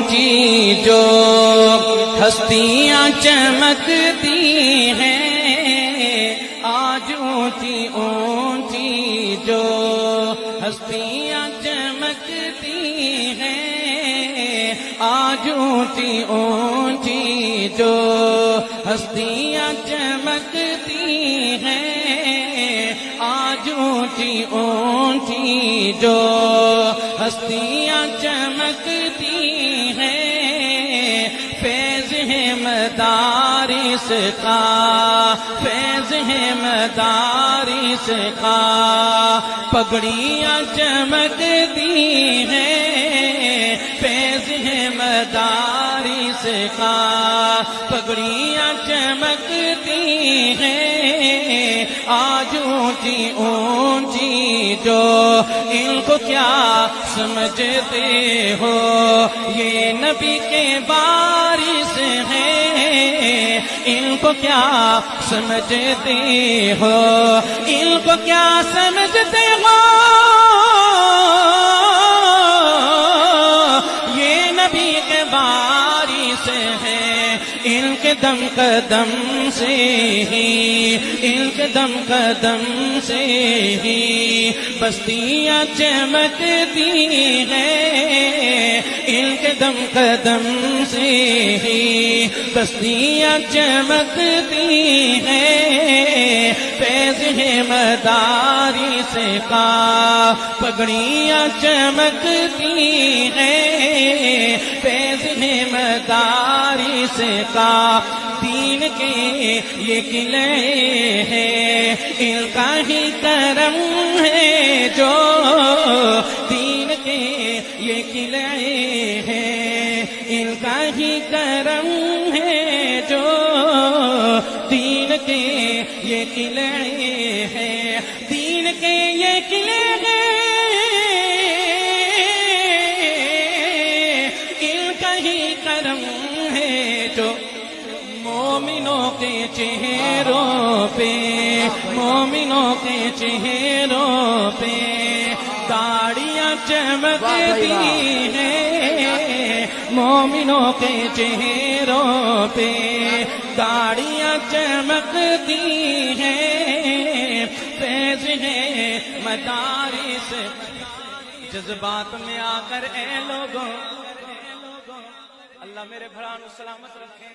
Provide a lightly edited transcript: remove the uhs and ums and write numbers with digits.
اونچی جو ہستیاں چمکتی ہیں، آج اونچی اونچی جو ہستیاں چمکتی ہیں، آج اونچی اونچی جو ہستیاں چمکتی ہیں، آج اونچی اونچی جو ہستیاں چمکتی ہیں، فیض ہے مدارس کا، فیض ہے مدارس کا، پگڑیاں چمکتی ہیں، فیض ہے مدارس کا، پگڑیاں چمکتی ہیں، آج اونچی اونچی جو ان کو کیا سمجھتے ہو، یہ نبی کے وارث ہیں، ان کو کیا سمجھتے ہو، ان کو کیا سمجھتے ہو، یہ نبی کے وارث ہیں، ان کے دم قدم سے ہی، ان کے دم قدم سے ہی بستیاں چمکتی ہیں، ان کے دم قدم سے ہی بستیاں چمکتی ہیں، فیض ہے مدارس کا، پگڑیاں چمکتی ہیں، فیض ہے مدارس کا، دین کے یہ قلعے ہیں، ان کا ہی کرم ہے جو دین کے یہ قلعے ہیں، ان کا ہی کرم ہے جو دین کے یہ قلعے ہیں، دین کے یہ قلعے ہیں، ان کا ہی کرم ہے جو مومنوں کے چہروں پہ، مومنوں کے چہروں پہ داڑیاں چمکتی ہیں، مومنوں کے چہروں پہ داڑیاں چمکتی ہیں، فیض ہے مدارس، جذبات میں آ کر اے لوگوں، اللہ میرے بھرا نو سلامت رکھے۔